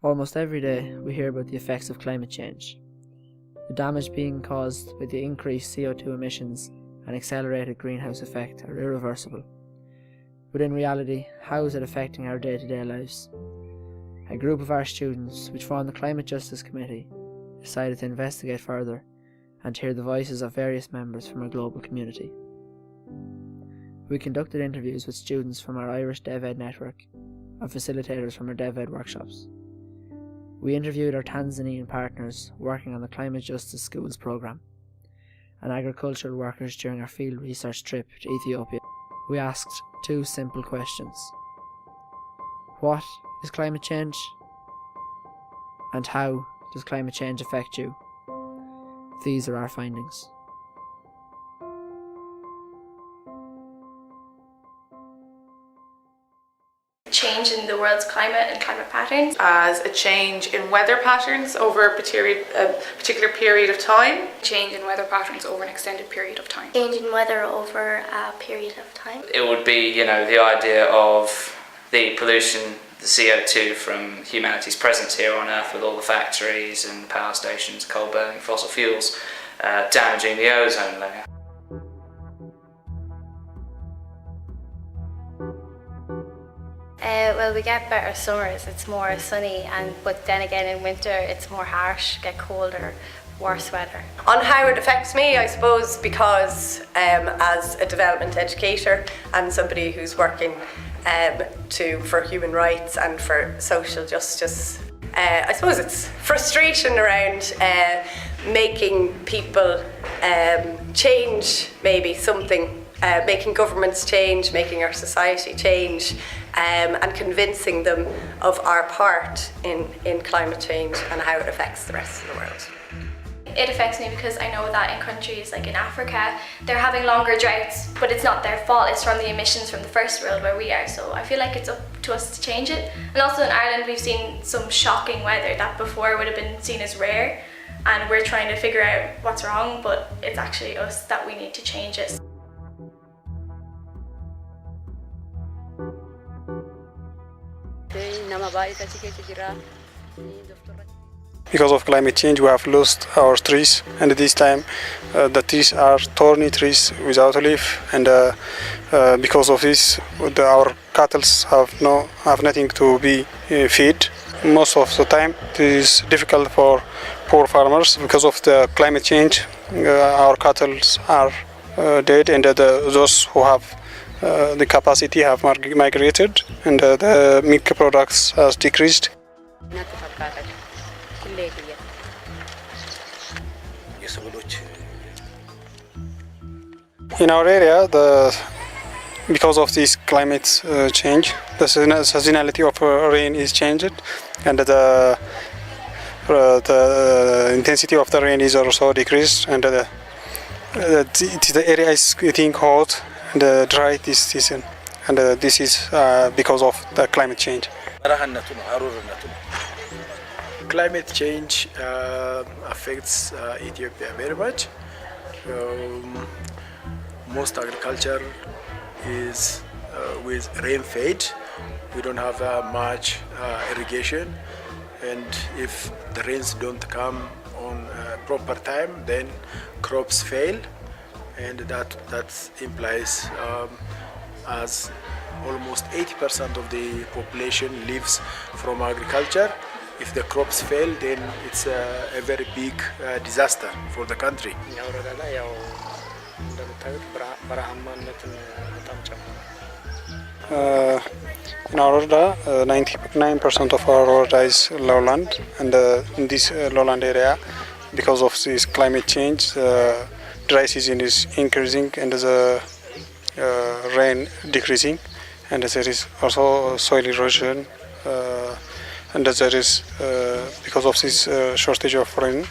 Almost every day we hear about the effects of climate change. The damage being caused by the increased CO2 emissions and accelerated greenhouse effect are irreversible. But in reality, how is it affecting our day-to-day lives? A group of our students, which form the Climate Justice Committee, decided to investigate further and to hear the voices of various members from our global community. We conducted interviews with students from our Irish DevEd network and facilitators from our DevEd workshops. We interviewed our Tanzanian partners working on the Climate Justice Schools programme and agricultural workers during our field research trip to Ethiopia. We asked two simple questions. What is climate change? And how does climate change affect you? These are our findings. Change in the world's climate and climate patterns. As a change in weather patterns over a particular period of time. Change in weather patterns over an extended period of time. Change in weather over a period of time. It would be, the idea of the pollution, the CO2 from humanity's presence here on Earth with all the factories and power stations, coal burning, fossil fuels, damaging the ozone layer. Well, we get better summers, it's more sunny, but then again in winter it's more harsh, get colder, worse weather. On how it affects me, I suppose, because as a development educator and somebody who's working for human rights and for social justice, I suppose it's frustration around making people change maybe something, making governments change, making our society change, and convincing them of our part in climate change and how it affects the rest of the world. It affects me because I know that in countries like in Africa, they're having longer droughts, but it's not their fault, it's from the emissions from the first world where we are. So I feel like it's up to us to change it. And also in Ireland, we've seen some shocking weather that before would have been seen as rare, and we're trying to figure out what's wrong, but it's actually us that we need to change it. Because of climate change, we have lost our trees, and this time the trees are thorny trees without a leaf, and because of this, our cattle have nothing to be fed. Most of the time, it is difficult for poor farmers because of the climate change. Our cattle are dead, and those who have the capacity have migrated, and the milk products has decreased. In our area, because of this climate change, the seasonality of rain is changed, and the intensity of the rain is also decreased, and the area is getting hot and dry this season, and this is because of the climate change. Climate change affects Ethiopia very much. Most agriculture is with rain fed. We don't have much irrigation, and if the rains don't come on proper time, then crops fail, and that implies as almost 80% of the population lives from agriculture. If the crops fail, then it's a very big disaster for the country. In our Orda, 99% of our Orda is lowland, and in this lowland area, because of this climate change, dry season is increasing and the rain decreasing, and there is also soil erosion, and there is, because of this shortage of rain,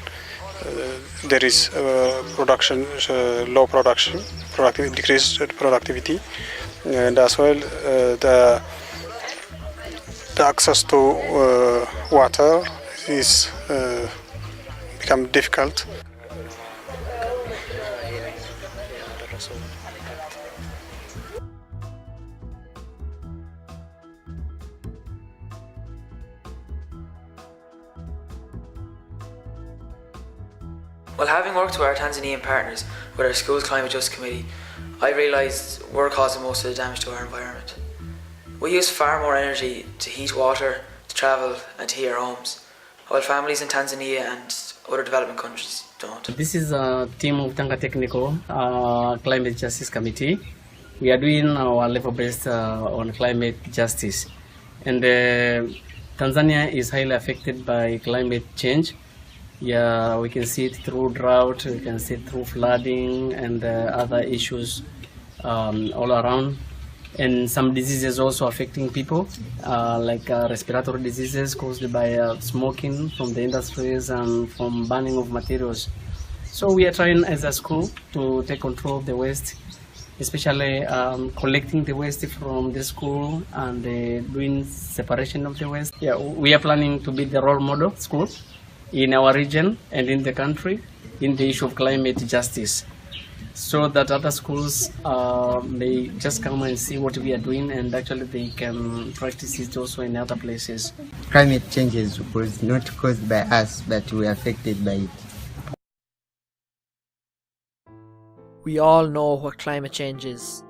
there is low production, decreased productivity, and as well the access to water is become difficult. While having worked with our Tanzanian partners with our school's Climate Justice Committee, I realised we're causing most of the damage to our environment. We use far more energy to heat water, to travel and to heat our homes, while families in Tanzania and other developing countries don't. This is a team of Tanga Technical Climate Justice Committee. We are doing our level based on climate justice. And Tanzania is highly affected by climate change. Yeah, we can see it through drought, we can see it through flooding and other issues all around. And some diseases also affecting people, like respiratory diseases caused by smoking from the industries and from burning of materials. So we are trying as a school to take control of the waste, especially collecting the waste from the school and doing separation of the waste. Yeah, we are planning to be the role model school in our region and in the country in the issue of climate justice, so that other schools may just come and see what we are doing and actually they can practice it also in other places. Climate changes was not caused by us, but we are affected by it. We all know what climate change is,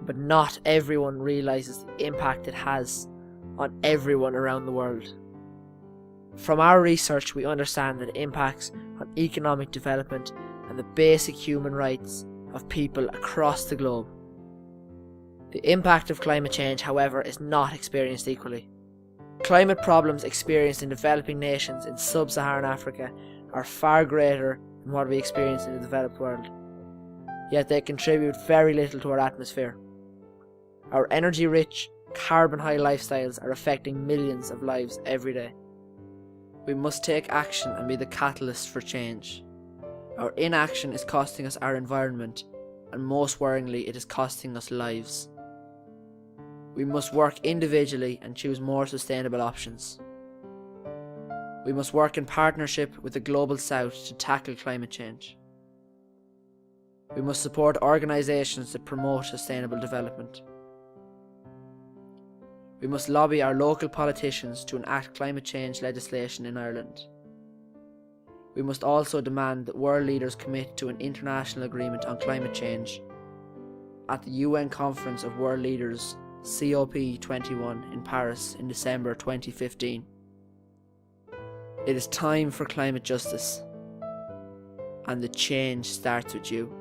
but not everyone realises the impact it has on everyone around the world. From our research, we understand that it impacts on economic development and the basic human rights of people across the globe. The impact of climate change, however, is not experienced equally. Climate problems experienced in developing nations in sub-Saharan Africa are far greater than what we experience in the developed world, yet they contribute very little to our atmosphere. Our energy-rich, carbon-high lifestyles are affecting millions of lives every day. We must take action and be the catalyst for change. Our inaction is costing us our environment, and most worryingly, it is costing us lives. We must work individually and choose more sustainable options. We must work in partnership with the Global South to tackle climate change. We must support organisations that promote sustainable development. We must lobby our local politicians to enact climate change legislation in Ireland. We must also demand that world leaders commit to an international agreement on climate change at the UN Conference of World Leaders COP21 in Paris in December 2015. It is time for climate justice, and the change starts with you.